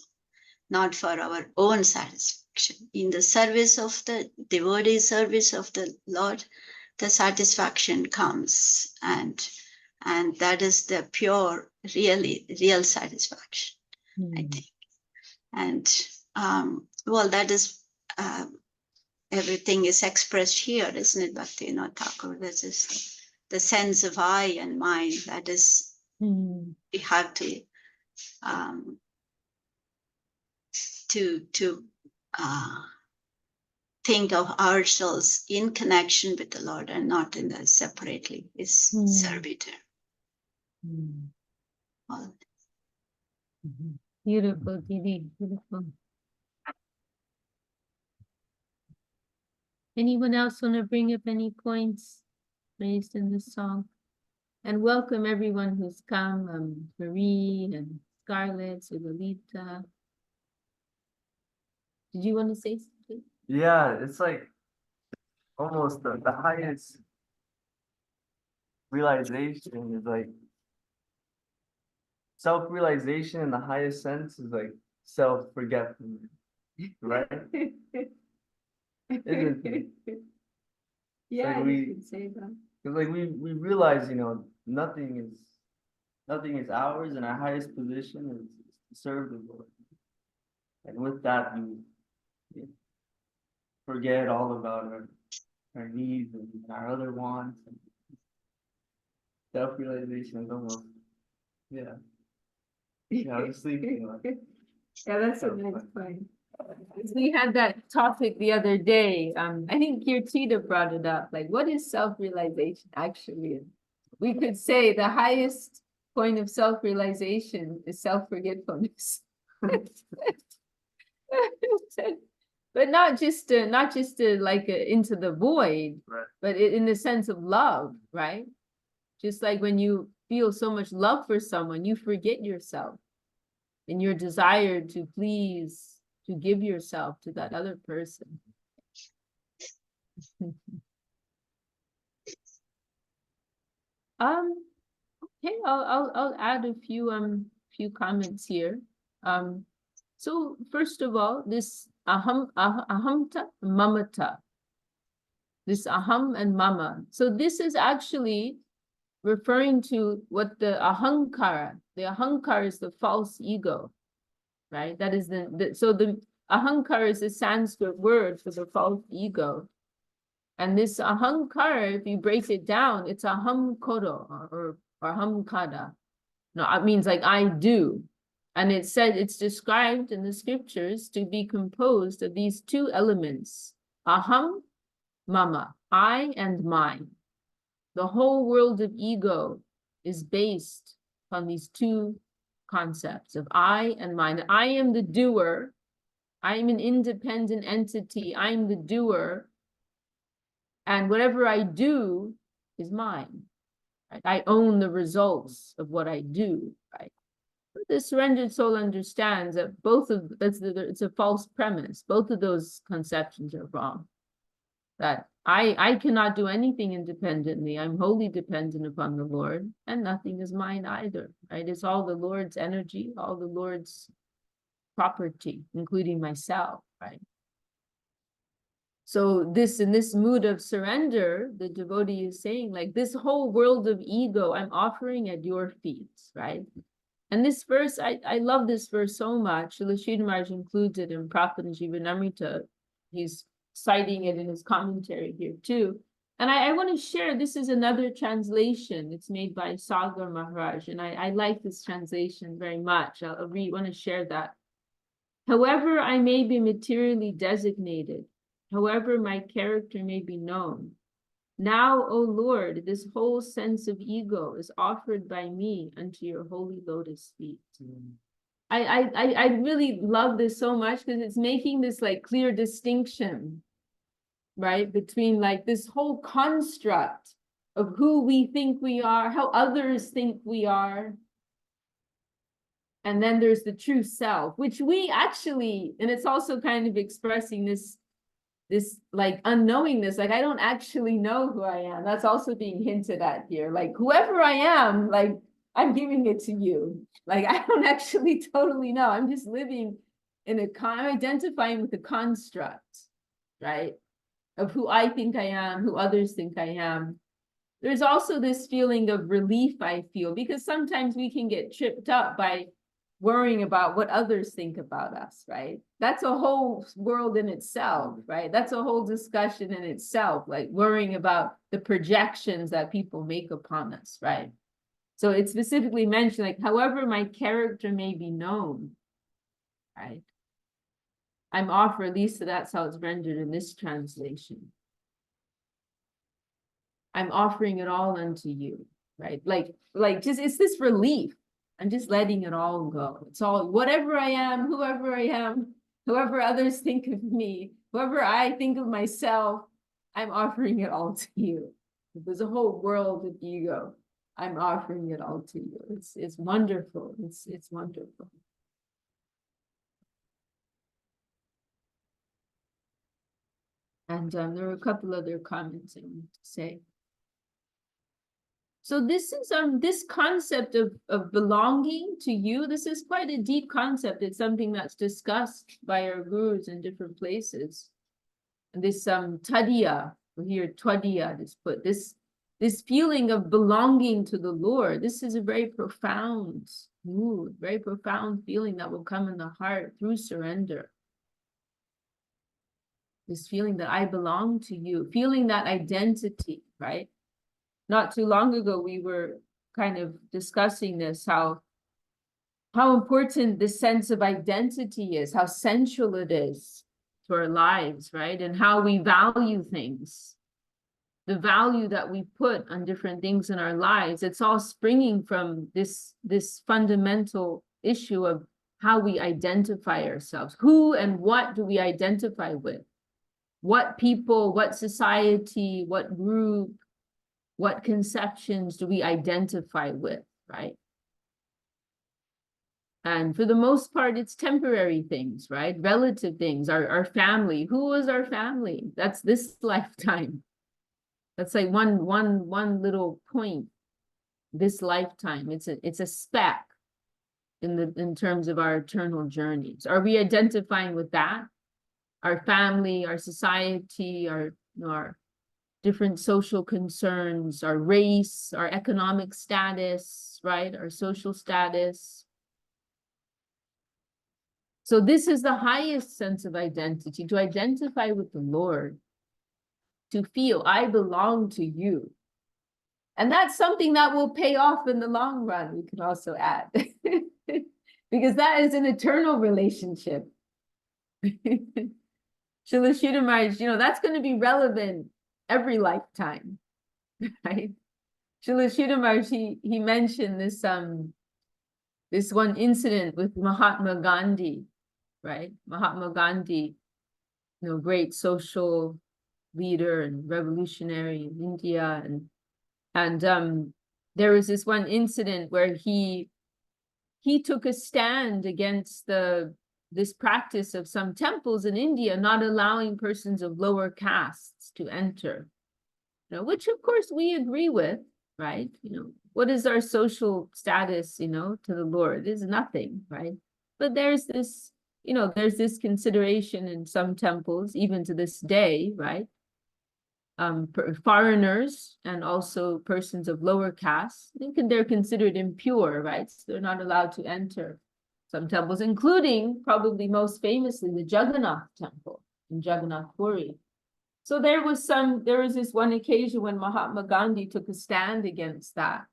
not for our own satisfaction. In the service of the devotee, service of the Lord, the satisfaction comes, and that is the pure, real satisfaction, I think. And well, that is everything is expressed here, isn't it, Bhaktivinod Thakur? This is the sense of I and mine. That is, we have to think of ourselves in connection with the Lord and not in the separately. Is servitor. Well, Beautiful, Didi, beautiful. Anyone else want to bring up any points raised in this song? And welcome everyone who's come, Marie and Scarlett, Sulalita. Did you want to say something? Yeah, it's like almost the highest realization is like self-realization in the highest sense is like self-forgetfulness, right? Isn't it? Yeah, Like you can say that. Because like we realize, nothing is ours, and our highest position is to serve the Lord. And with that, you forget all about our needs and our other wants. And self-realization is almost, yeah. Yeah, I was just thinking like, Yeah, that's a nice point. We had that topic the other day. I think Kirtita brought it up. Like, what is self-realization actually? We could say the highest point of self-realization is self-forgetfulness. But not just into the void, right. but in the sense of love, right? Just like when you feel so much love for someone, you forget yourself and your desire to please, to give yourself to that other person. Okay, I'll add a few comments here. So first of all, this ahamta mamata, this aham and mama. So this is actually referring to what the ahankara is the false ego, right? That is so the ahankara is the Sanskrit word for the false ego. And this ahankara, if you break it down, it's aham kodo or aham kada. No, it means like I do. And it said it's described in the scriptures to be composed of these two elements, aham, mama, I and mine. The whole world of ego is based on these two concepts of I and mine. I am the doer. I am an independent entity. I am the doer. And whatever I do is mine. Right? I own the results of what I do. Right? But the surrendered soul understands that it's a false premise. Both of those conceptions are wrong. That I cannot do anything independently. I'm wholly dependent upon the Lord, and nothing is mine either. Right? It's all the Lord's energy, all the Lord's property, including myself. Right? So this, in this mood of surrender, the devotee is saying, like, this whole world of ego, I'm offering at your feet, right? And this verse, I love this verse so much. Srila Sridhar Maharaj includes it in Prabhupada Jivanamrita. He's citing it in his commentary here too. And I want to share, this is another translation. It's made by Sagar Maharaj, and I like this translation very much. I want to share that. However I may be materially designated, however my character may be known, now, O Lord, this whole sense of ego is offered by me unto your holy lotus feet. I really love this so much because it's making this like clear distinction, right, between like this whole construct of who we think we are, how others think we are. And then there's the true self, which we actually, and it's also kind of expressing this like unknowingness, like I don't actually know who I am. That's also being hinted at here. Like whoever I am, like I'm giving it to you. Like I don't actually totally know. I'm just living in I'm identifying with the construct, right? Of who I think I am, who others think I am. There's also this feeling of relief I feel, because sometimes we can get tripped up by worrying about what others think about us, right? That's a whole world in itself, right? That's a whole discussion in itself, like worrying about the projections that people make upon us, right? So it's specifically mentioned, like, however my character may be known, right? I'm offered, at least that's how it's rendered in this translation. I'm offering it all unto you, right? Like just, it's this relief. I'm just letting it all go. It's all, whatever I am, whoever others think of me, whoever I think of myself, I'm offering it all to you. If there's a whole world of ego, I'm offering it all to you. It's wonderful. It's wonderful. And there are a couple other comments I need to say. So this is this concept of belonging to you. This is quite a deep concept. It's something that's discussed by our gurus in different places. And this tadiya, here twadiya is put, this feeling of belonging to the Lord. This is a very profound mood, very profound feeling that will come in the heart through surrender. This feeling that I belong to you, feeling that identity, right? Not too long ago, we were kind of discussing this, how important this sense of identity is, how central it is to our lives, right? And how we value things, the value that we put on different things in our lives. It's all springing from this fundamental issue of how we identify ourselves. Who and what do we identify with? What people, what society, what group, what conceptions do we identify with, right? And for the most part, it's temporary things, right? Relative things, our family. Who was our family? That's this lifetime. That's like one little point, this lifetime. It's a speck in terms of our eternal journeys. Are we identifying with that? Our family, our society, our different social concerns, our race, our economic status, right? Our social status. So this is the highest sense of identity, to identify with the Lord, to feel I belong to you. And that's something that will pay off in the long run, we can also add, because that is an eternal relationship. Srila Sridhar Maharaj, that's going to be relevant every lifetime, right? Srila Sridhar Maharaj, he mentioned this one incident with Mahatma Gandhi, right? Mahatma Gandhi, great social leader and revolutionary in India, and there was this one incident where he took a stand against this practice of some temples in India not allowing persons of lower castes to enter, which of course we agree with, right? What is our social status, to the Lord? It is nothing, right? But there's this, you know, there's this consideration in some temples, even to this day, right? Foreigners and also persons of lower caste, they're considered impure, right? So they're not allowed to enter some temples, including probably most famously the Jagannath temple in Jagannath Puri. So there was this one occasion when Mahatma Gandhi took a stand against that.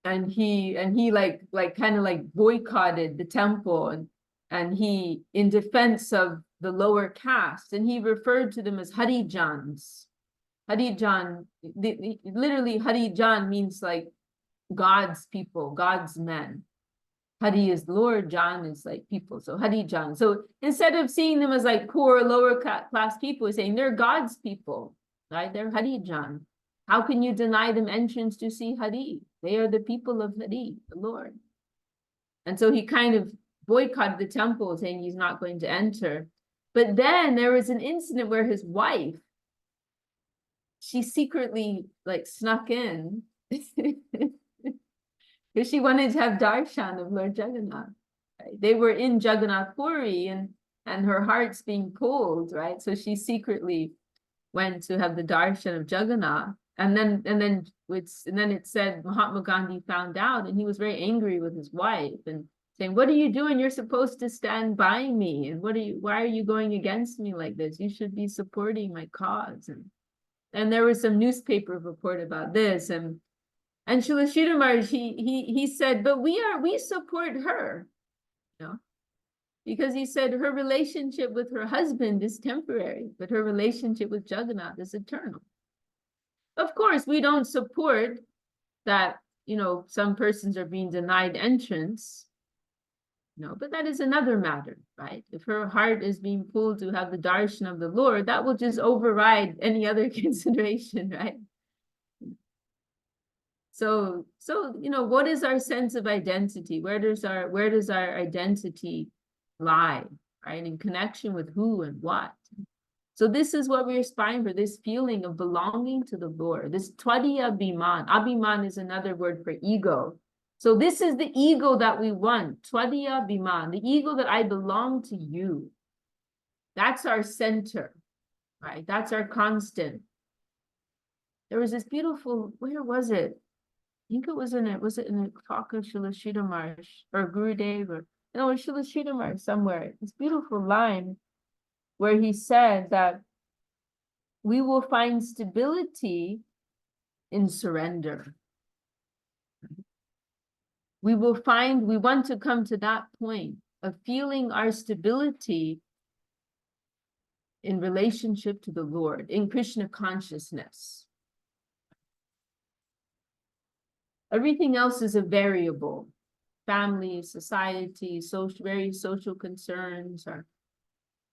And he kind of like boycotted the temple, and he, in defense of the lower caste, and he referred to them as Harijans. Harijan, literally Harijan means like God's people, God's men. Hari is Lord, Jan is like people, so Harijan. So instead of seeing them as like poor, lower class people, he's saying they're God's people, right? They're Harijan. How can you deny them entrance to see Hari? They are the people of Hari, the Lord. And so he kind of boycotted the temple, saying he's not going to enter. But then there was an incident where his wife, she secretly like snuck in because she wanted to have darshan of Lord Jagannath. Right? They were in Jagannath Puri, and her heart's being pulled, right? So she secretly went to have the darshan of Jagannath. And then it said Mahatma Gandhi found out, and he was very angry with his wife and saying, "What are you doing? You're supposed to stand by me. And why are you going against me like this? You should be supporting my cause." And there was some newspaper report about this. And Srila Sridhar Maharaj, he said, "But we support her, you know, because he said her relationship with her husband is temporary, but her relationship with Jagannath is eternal." Of course, we don't support that, you know, some persons are being denied entrance, you know, but that is another matter, right? If her heart is being pulled to have the darshan of the Lord, that will just override any other consideration, right? So, you know, what is our sense of identity? Where does our identity lie, right? In connection with who and what? So this is what we're aspiring for, this feeling of belonging to the Lord, this tvadiya abhiman. Abhiman is another word for ego. So this is the ego that we want, tvadiya abhiman, the ego that I belong to you. That's our center, right? That's our constant. There was this beautiful, where was it? I think it was in a talk of Srila Sridhar Maharaj or Gurudev, or no, it was Srila Sridhar Maharaj somewhere. This beautiful line where he said that we will find stability in surrender. We want to come to that point of feeling our stability in relationship to the Lord, in Krishna consciousness. Everything else is a variable. Family, society, various social concerns,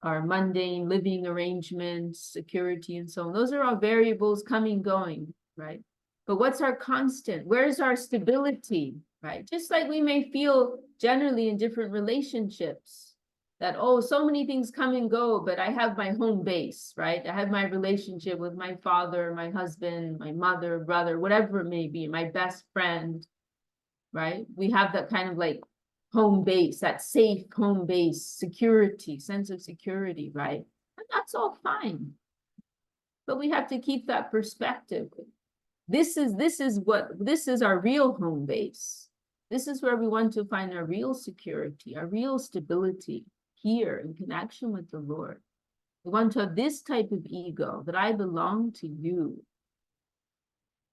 our mundane living arrangements, security, and so on. Those are all variables coming, going, right? But what's our constant? Where's our stability, right? Just like we may feel generally in different relationships that, oh, so many things come and go, but I have my home base, right? I have my relationship with my father, my husband, my mother, brother, whatever it may be, my best friend, right? We have that kind of like home base, that safe home base, security, sense of security, right? And that's all fine. But we have to keep that perspective. This is our real home base. This is where we want to find our real security, our real stability here in connection with the Lord. We want to have this type of ego that I belong to you.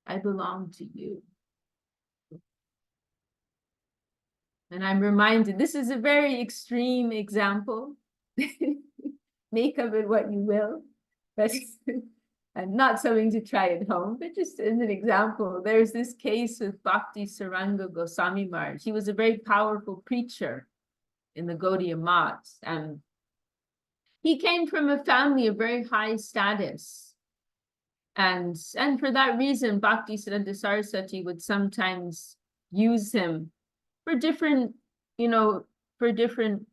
I belong to you. And I'm reminded, this is a very extreme example. Make of it what you will. But and not something to try at home, but just as an example, there's this case with Bhakti Saranga Goswami Maharaj. He was a very powerful preacher in the Gaudiya Maths, and he came from a family of very high status. And for that reason, Bhakti Siddhanta Saraswati would sometimes use him for different, for different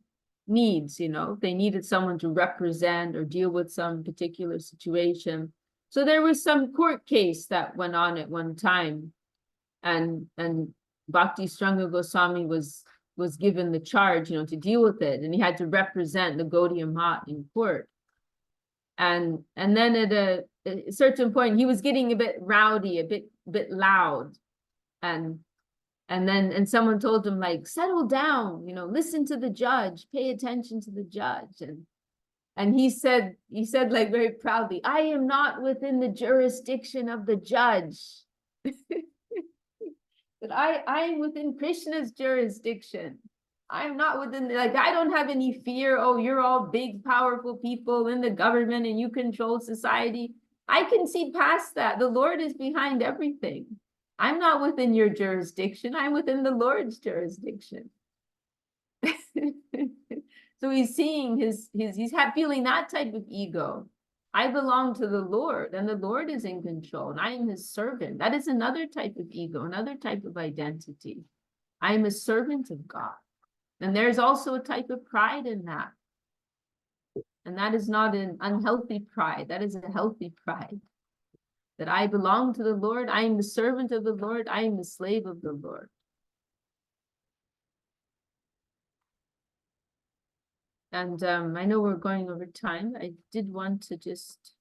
needs, they needed someone to represent or deal with some particular situation. So there was some court case that went on at one time, and Bhakti Saranga Goswami was was given the charge, to deal with it, and he had to represent the Gaudiya Math in court. And then at a certain point, he was getting a bit rowdy, a bit loud, and someone told him, like, settle down, listen to the judge, pay attention to the judge. And he said like very proudly, I am not within the jurisdiction of the judge. But I am within Krishna's jurisdiction. I'm not within, like, I don't have any fear. Oh, you're all big, powerful people in the government and you control society. I can see past that. The Lord is behind everything. I'm not within your jurisdiction. I'm within the Lord's jurisdiction. So he's seeing he's feeling that type of ego. I belong to the Lord, and the Lord is in control, and I am his servant. That is another type of ego, another type of identity. I am a servant of God. And there's also a type of pride in that. And that is not an unhealthy pride. That is a healthy pride. That I belong to the Lord. I am the servant of the Lord. I am the slave of the Lord. And I know we're going over time. I did want to just...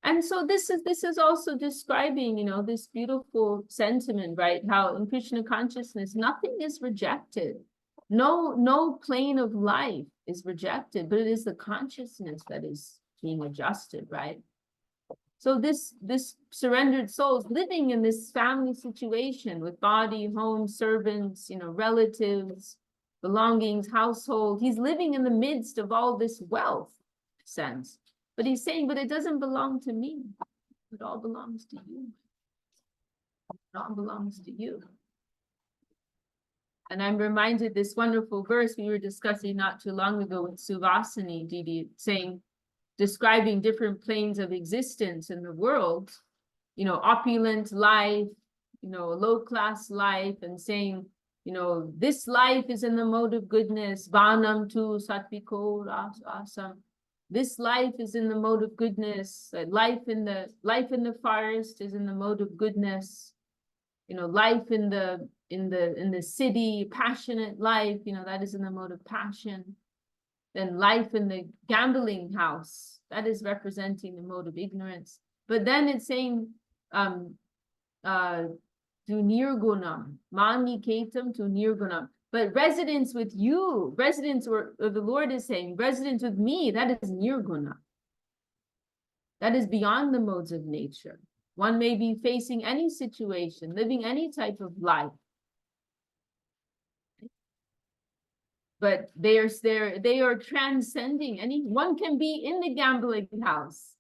And so this is also describing, this beautiful sentiment, right? How in Krishna consciousness, nothing is rejected. No plane of life is rejected, but it is the consciousness that is being adjusted, right? So this surrendered soul is living in this family situation with body, home, servants, relatives, belongings, household. He's living in the midst of all this wealth sense. But he's saying, but it doesn't belong to me. It all belongs to you. It all belongs to you. And I'm reminded this wonderful verse we were discussing not too long ago with Suvasini Didi, saying, describing different planes of existence in the world, opulent life, low-class life, and saying, this life is in the mode of goodness, vanam tu satviko rasam. This life is in the mode of goodness. Life in the forest is in the mode of goodness. Life in the city, passionate life, that is in the mode of passion. Then life in the gambling house, that is representing the mode of ignorance. But then it's saying, tu nirgunam, mani ketam tu nirgunam. But residence with you, or the Lord is saying, residence with me, that is nirguna. That is beyond the modes of nature. One may be facing any situation, living any type of life. But they are transcending one can be in the gambling house.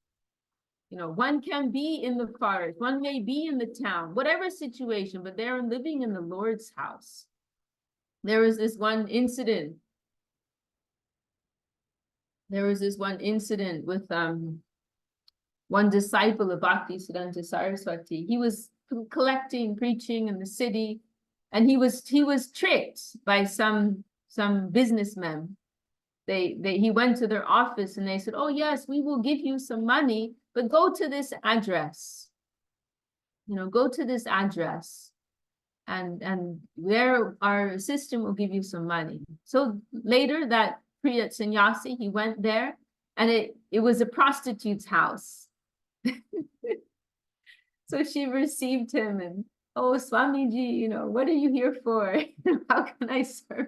One can be in the forest, one may be in the town, whatever situation, but they're living in the Lord's house. There was this one incident. With one disciple of Bhaktivinod Saraswati. He was collecting, preaching in the city, and he was tricked by some businessmen. He went to their office and they said, oh yes, we will give you some money, but go to this address. Go to this address. And there our assistant will give you some money. So later that Priya sannyasi, he went there, and it was a prostitute's house. So she received him and, oh, Swamiji, what are you here for? How can I serve?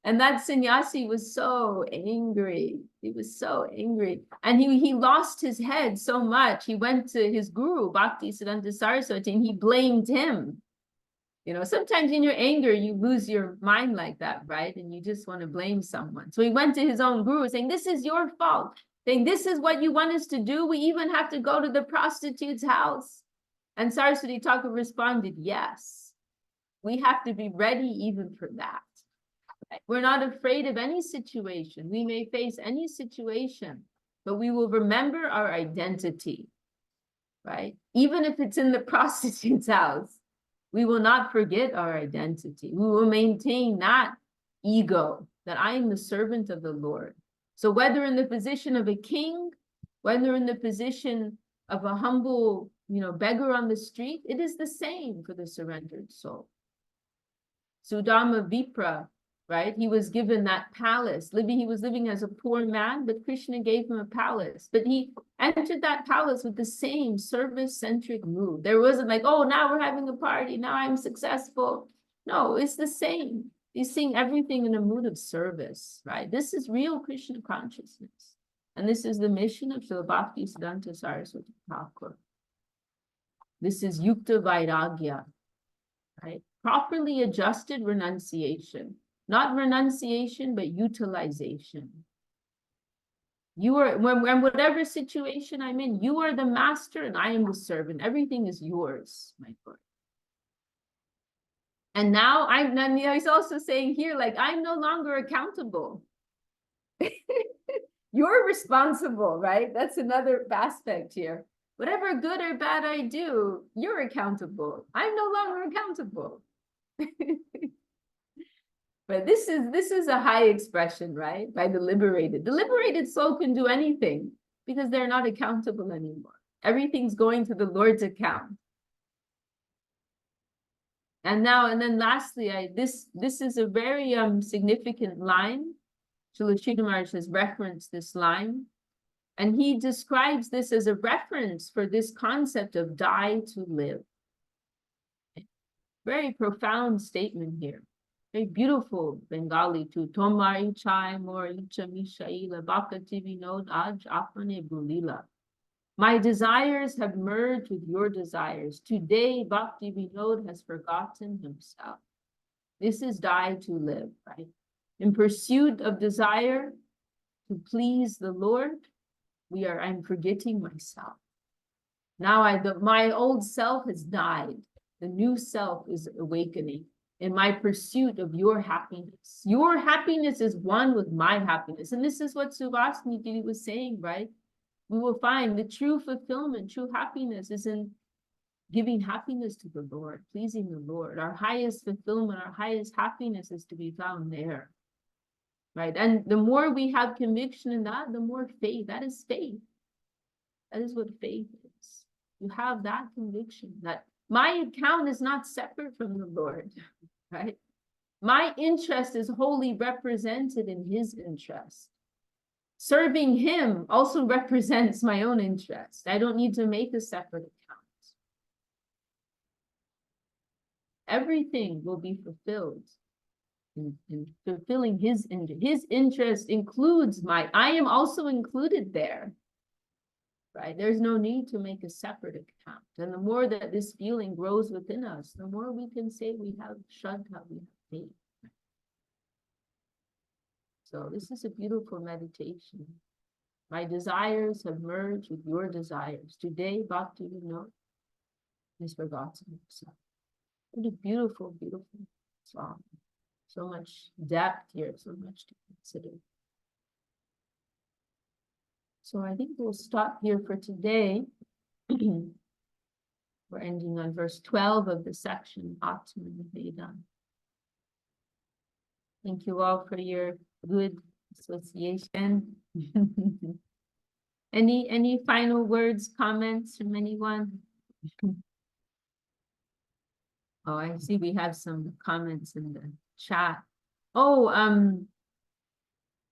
And that sannyasi was so angry. He was so angry. And he lost his head so much. He went to his guru, Bhaktivinod Saraswati, and he blamed him. Sometimes in your anger, you lose your mind like that, right? And you just want to blame someone. So he went to his own guru saying, this is your fault. Saying, this is what you want us to do. We even have to go to the prostitute's house. And Saraswati Thakur responded, yes, we have to be ready even for that. We're not afraid of any situation. We may face any situation, but we will remember our identity, right? Even if it's in the prostitute's house. We will not forget our identity. We will maintain that ego, that I am the servant of the Lord. So whether in the position of a king, whether in the position of a humble, beggar on the street, it is the same for the surrendered soul. Sudama Vipra, right? He was given that palace. He was living as a poor man, but Krishna gave him a palace. But he entered that palace with the same service-centric mood. There wasn't like, oh, now we're having a party, now I'm successful. No, it's the same. He's seeing everything in a mood of service, right? This is real Krishna consciousness. And this is the mission of Srila Bhaktivedanta Saraswati Thakur. This is Yukta Vairagya, right? Properly adjusted renunciation. Not renunciation, but utilization. You are, when whatever situation I'm in, you are the master and I am the servant. Everything is yours, my Lord. And now he's also saying here, like, I'm no longer accountable. You're responsible, right? That's another aspect here. Whatever good or bad I do, you're accountable. I'm no longer accountable. But this is a high expression, right? By the liberated. The liberated soul can do anything because they're not accountable anymore. Everything's going to the Lord's account. And then lastly, this is a very significant line. Srila Sridhar Maharaj has referenced this line, and he describes this as a reference for this concept of die to live. Very profound statement here. Very beautiful Bengali too. Tomar ichai mor icha mishaila Bhaktivinod aj apane bulila. My desires have merged with your desires. Today, Bhaktivinod has forgotten himself. This is die to live, right? In pursuit of desire to please the Lord, I'm forgetting myself. Now my old self has died. The new self is awakening in my pursuit of your happiness. Your happiness is one with my happiness. And this is what Subhasini Giri was saying, right? We will find the true fulfillment, true happiness is in giving happiness to the Lord, pleasing the Lord. Our highest fulfillment, our highest happiness is to be found there, right? And the more we have conviction in that, the more faith. That is faith. That is what faith is. You have that conviction that my account is not separate from the Lord, right? My interest is wholly represented in his interest. Serving him also represents my own interest. I don't need to make a separate account. Everything will be fulfilled in fulfilling his interest. His interest includes I am also included there, right? There's no need to make a separate account. And the more that this feeling grows within us, the more we can say we have Shraddha, we have faith. So this is a beautiful meditation. My desires have merged with your desires. Today, Bhaktivinod is forgotten himself. What a beautiful, beautiful song. So much depth here, so much to consider. So I think we'll stop here for today. We're ending on verse 12 of the section, Atman Vedan. Thank you all for your good association. Any final words, comments from anyone? Oh, I see we have some comments in the chat. Oh,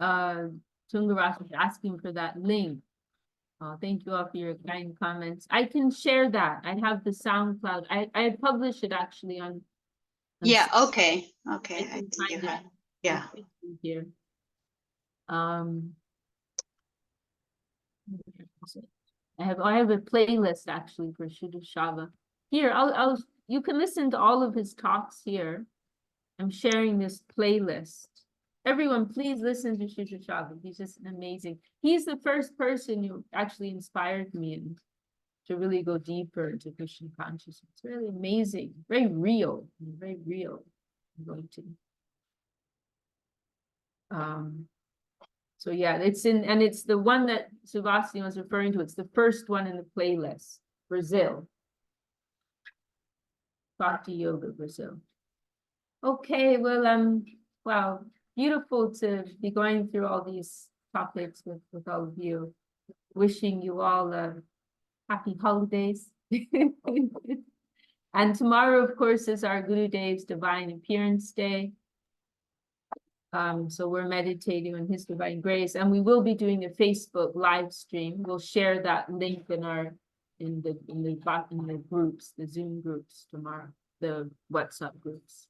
Tungaras is asking for that link. Oh, thank you all for your kind comments. I can share that. I have the SoundCloud. I publish it actually on Yeah, okay. I Okay. can think you find it. have. Yeah. Here. I have a playlist actually for Shuddha Shava. Here, you can listen to all of his talks here. I'm sharing this playlist. Everyone, please listen to Shuddha Shava. He's just amazing. He's the first person who actually inspired me to really go deeper into Krishna consciousness. It's really amazing, very real. I'm going to. So yeah, it's the one that Subhasini was referring to. It's the first one in the playlist, Brazil. Bhakti Yoga, Brazil. Okay, well, wow, beautiful to be going through all these topics with all of you. Wishing you all happy holidays. And tomorrow, of course, is our Guru Dev's Divine Appearance Day. So we're meditating on his divine grace, and we will be doing a Facebook live stream. We'll share that link in the groups, the Zoom groups tomorrow, the WhatsApp groups.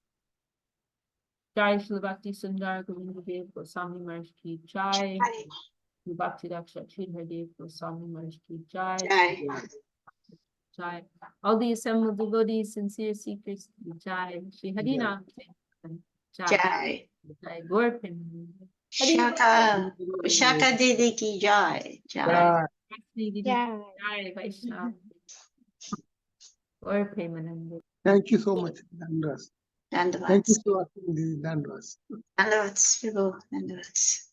Jai Srila Bhakti Sundar Govinda Dev Goswami Maharaj Ki Jai. Bhakti Daksha Sridhar Dev Goswami Maharaj Ki Jai. Jai. Jai. All the assembled devotees, sincere seekers, Jai. Shri Harinam. Jai. Jai. Jai. Gorpin. Shaka Didi ki jai. Jai. Jai. Vaishnava. Gorpin. Thank you so much, Dandras. Thank you Dandavats. so much, Dandras. Dandavats, Prabhu. Dandavats.